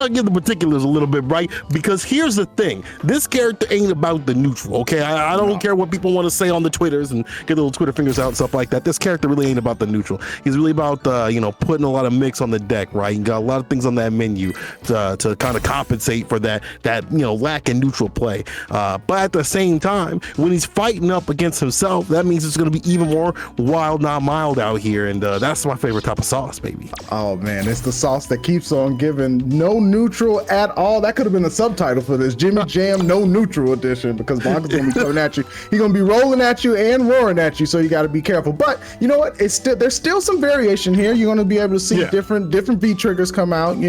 I'll give the particulars a little bit, right? Because here's the thing. This character ain't about the neutral, okay? I don't care what people want to say on the Twitters and get little Twitter fingers out and stuff like that. This character really ain't about the neutral. He's really about, putting a lot of mix on the deck, right? You got a lot of things on that menu to kind of compensate for that lack in neutral play. But at the same time, when he's fighting up against himself, that means it's going to be even more wild, not mild out here. And that's my favorite type of sauce, baby. Oh, man, it's the sauce that keeps on giving. No neutral at all. That could have been a subtitle for this. Jimmy Jam No Neutral Edition, because Blanka's gonna be coming at you. He's gonna be rolling at you and roaring at you, so you got to be careful. But you know what? There's still some variation here. You're gonna be able to see different V triggers come out.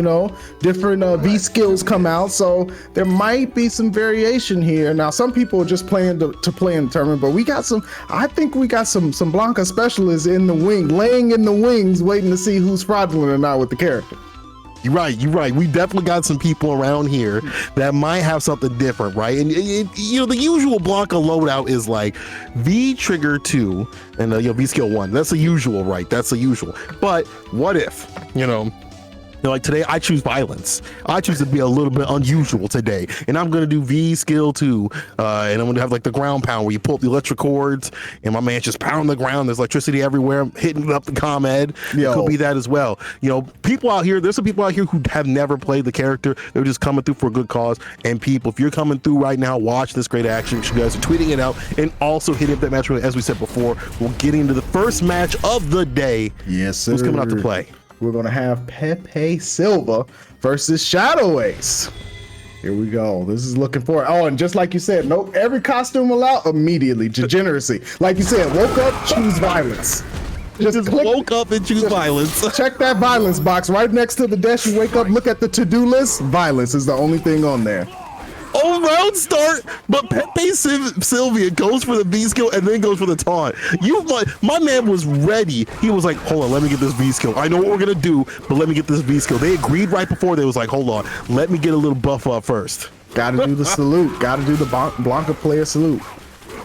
Different V skills come out. So there might be some variation here. Now, some people are just playing to play in the tournament, but we got some. I think we got some Blanka specialists in the wing, laying in the wings, waiting to see who's fraudulent or not with the character. You're right. We definitely got some people around here that might have something different, right? And the usual Blanka loadout is like V trigger 2 and V skill 1. That's the usual, right? That's the usual. But what if, like today, I choose violence. I choose to be a little bit unusual today, and I'm gonna do V skill 2, and I'm gonna have like the ground pound where you pull up the electric cords, and my man's just pounding the ground. There's electricity everywhere, hitting up the ComEd. It could be that as well. People out here. There's some people out here who have never played the character. They're just coming through for a good cause. And people, if you're coming through right now, watch this great action. You guys are tweeting it out, and also hitting up that match. As we said before, we'll get into the first match of the day. Yes, sir. Who's coming out to play? We're going to have Pepe Silva versus Shadow Ace. Here we go. This is looking for it. Oh, and just like you said, nope, every costume allowed immediately. Degeneracy. Like you said, woke up, choose violence. Just woke up and choose violence. Check that violence box right next to the desk. You wake up, look at the to-do list. Violence is the only thing on there. Oh, round start, but Pepe Sylvia goes for the V skill and then goes for the taunt. My man was ready. He was like, hold on, let me get this V skill. I know what we're gonna do, but let me get this V skill. They agreed right before. They was like, hold on, let me get a little buff up first. Gotta do the salute. Gotta do the Blanka player salute.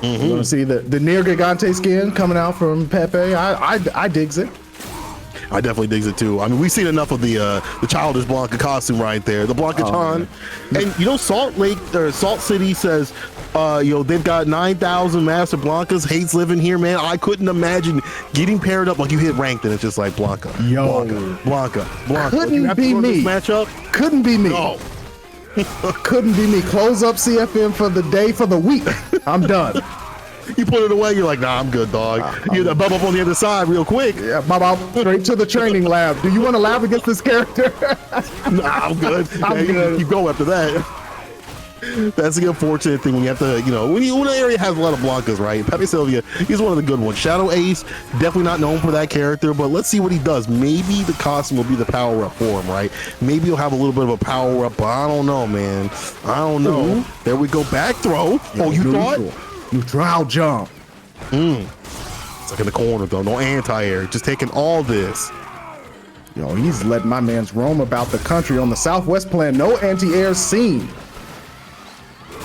You're gonna see the near gigante skin coming out from Pepe. I digs it. I definitely digs it too. I mean, we've seen enough of the childish Blanka costume right there, the Blanka Ton. And Salt City says, they've got 9,000 Master Blankas. Hates living here, man. I couldn't imagine getting paired up like you hit ranked and it's just like Blanka. Blanka. Couldn't be me. Matchup? Couldn't be me. No. Couldn't be me. Close up CFM for the day, for the week. I'm done. You put it away, you're like, nah, I'm good, dog. You bub up on the other side real quick. Yeah, bub straight to the training lab. Do you want to lab against this character? Nah, I'm good. I'm good. Keep going after that. That's the unfortunate thing when you have to, when an area has a lot of Blankas, right? Pepe Sylvia, he's one of the good ones. Shadow Ace, definitely not known for that character, but let's see what he does. Maybe the costume will be the power up for him, right? Maybe he'll have a little bit of a power up, but I don't know, man. I don't know. There we go, back throw. You thought? Neutral jump. It's like in the corner though, no anti-air, just taking all this. He's letting my mans roam about the country on the Southwest plan, no anti-air scene.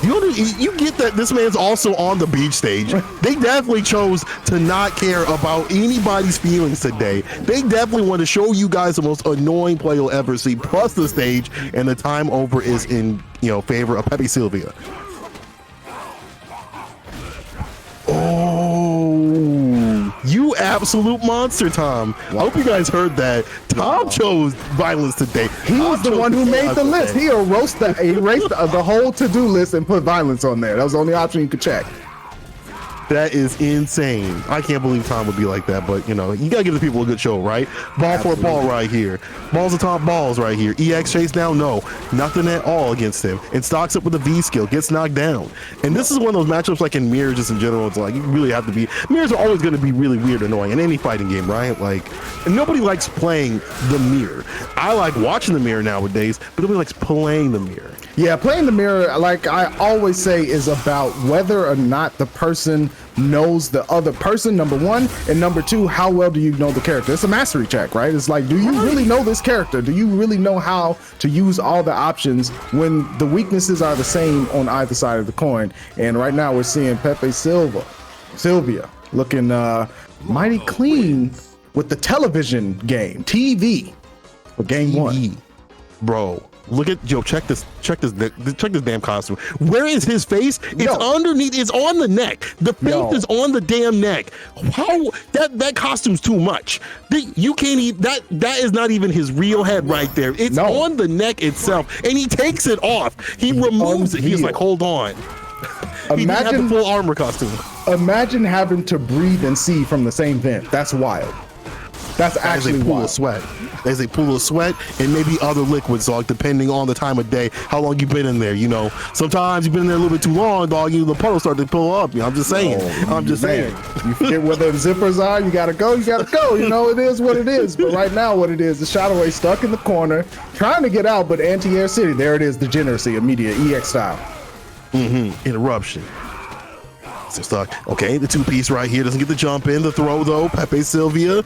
You get that this man's also on the beach stage. They definitely chose to not care about anybody's feelings today. They definitely want to show you guys the most annoying play you'll ever see, plus the stage, and the time over is in favor of Pepe Sylvia. Oh, you absolute monster, Tom. I hope you guys heard that. Tom chose violence today. He was the one who made the list. He erased the whole to-do list and put violence on there. That was the only option you could check. That is insane. I can't believe Tom would be like that, but you gotta give the people a good show, right? Ball for a ball right here. Balls to top balls right here. EX chase down, no. Nothing at all against him. And stocks up with a V skill, gets knocked down. And this is one of those matchups like in mirrors just in general, it's like you really have to be, mirrors are always gonna be really weird and annoying in any fighting game, right? Like, and nobody likes playing the mirror. I like watching the mirror nowadays, but nobody likes playing the mirror. Yeah, playing the mirror, like I always say, is about whether or not the person knows the other person, number one, and number two, how well do you know the character? It's a mastery check, right? It's like, do you really know this character? Do you really know how to use all the options when the weaknesses are the same on either side of the coin? And right now we're seeing Pepe Sylvia looking mighty clean with the television game, TV, for game one. Bro, Look at check this damn costume. Where is his face? It's underneath. It's on the neck. The face is on the damn neck. How that costume's too much. You can't even that is not even his real head right there. It's on the neck itself, and he takes it off. He removes it. He's like, hold on. He didn't have the full armor costume. Imagine having to breathe and see from the same vent. That's wild. That's actually a pool wild. of sweat. There's a pool of sweat and maybe other liquids, dog, depending on the time of day, how long you've been in there. You know, sometimes you've been in there a little bit too long, dog. The puddle start to pull up. You know, I'm just saying. You forget where the zippers are. You gotta go. You gotta go. You know, it is what it is. But right now, what it is, the Shadowway stuck in the corner, trying to get out, but Anti-Air City, there it is, degeneracy, immediate EX style. Interruption. So stuck. Okay, the two-piece right here doesn't get the jump in. The throw, though. Pepe Sylvia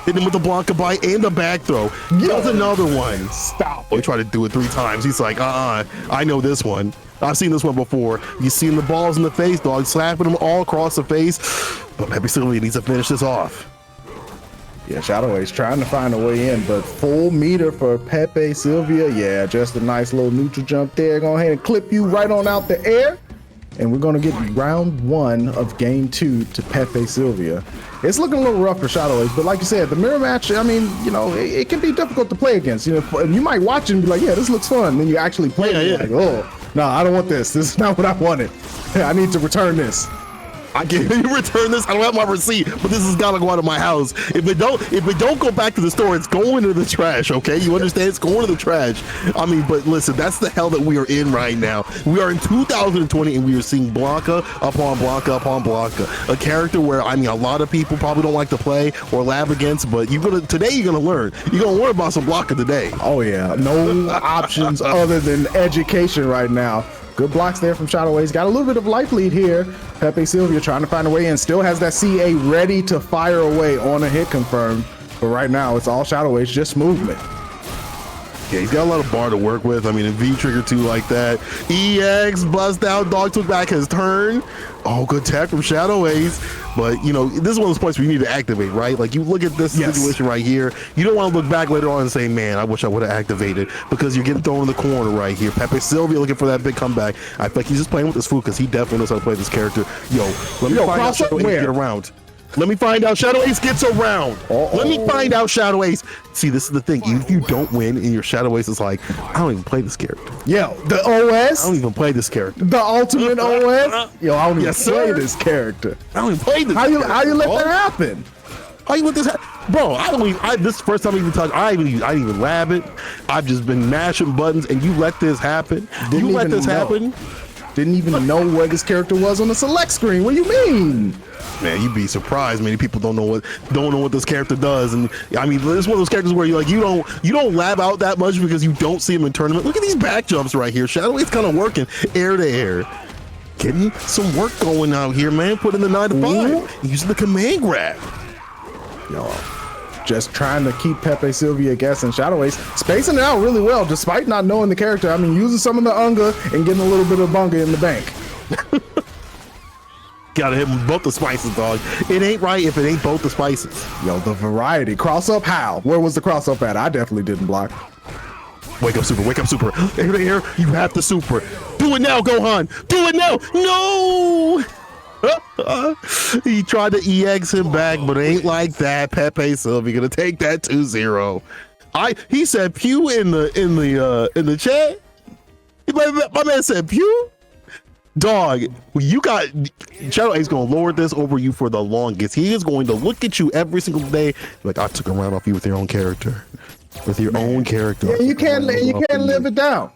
hit him with the Blanka bite and the back throw. Does another one. Stop. He tried to do it 3 times. He's like, I know this one. I've seen this one before. You seen the balls in the face, dog, slapping him all across the face. But Pepe Sylvia needs to finish this off. Yeah, Shadowway's trying to find a way in, but full meter for Pepe Sylvia. Yeah, just a nice little neutral jump there. Go ahead and clip you right on out the air. And we're going to get round 1 of game 2 to Pepe Sylvia. It's looking a little rough for Shadowways, but like you said, the mirror match, I mean, you know, it can be difficult to play against. You know, you might watch it and be like, yeah, this looks fun. Then you actually play it. Like, oh, no, I don't want this. This is not what I wanted. I need to return this. I can't return this. I don't have my receipt, but this has got to go out of my house. If it don't go back to the store, it's going to the trash. Okay, you understand? It's going to the trash. I mean, but listen, that's the hell that we are in right now. We are in 2020, and we are seeing Blanka upon Blanka upon Blanka, a character where I mean, a lot of people probably don't like to play or lab against, but today you're gonna learn. You're gonna learn about some Blanka today. Oh yeah, no options other than education right now. Good blocks there from Shadowways. Got a little bit of life lead here. Pepe Sylvia trying to find a way in. Still has that CA ready to fire away on a hit confirmed. But right now, it's all Shadowways, just movement. Yeah, he's got a lot of bar to work with. I mean, a V trigger 2 like that. EX, bust out, dog took back his turn. Oh, good tech from Shadowways. But, you know, this is one of those points where you need to activate, right? Like, you look at this situation right here. You don't want to look back later on and say, man, I wish I would have activated, because you're getting thrown in the corner right here. Pepe Sylvia looking for that big comeback. I feel like he's just playing with this food because he definitely knows how to play this character. Yo, let me find out Shadow Ace get around. Let me find out Shadow Ace gets around. Let me find out Shadow Ace. See, this is the thing. If you don't win and your Shadow Ace is like, I don't even play this character. Yo, the OS? I don't even play this character. The ultimate OS? Yo, I don't even play this character. I don't even play this character. How you let that happen? How you let this happen? Bro, this is the first time I even touched. I didn't even lab it. I've just been mashing buttons, and you let this happen? Didn't even know where this character was on the select screen. What do you mean? Man, you'd be surprised. Many people don't know what this character does, and I mean, it's one of those characters where you don't lab out that much because you don't see him in tournament. Look at these back jumps right here. Shadowway's kind of working air to air, getting some work going out here, man. Putting the 9 to 5, using the command grab. Yo, just trying to keep Pepe Sylvia guessing. Shadowways spacing it out really well, despite not knowing the character. I mean, using some of the Unga and getting a little bit of Bunga in the bank. Gotta hit both the spices, dog. It ain't right if it ain't both the spices. Yo, the variety. Cross up how? Where was the cross up at? I definitely didn't block. Wake up, super. Wake up, super. Here, you have the super. Do it now, Gohan. Do it now. No! He tried to EX him back, but it ain't like that. Pepe Sylvia gonna take that 2-0. He said pew in the chat. My man said pew. Dog, you got Shadow Ace gonna lord this over you for the longest. He is going to look at you every single day like, I took a round off you with your own character. Yeah, you can't live it down.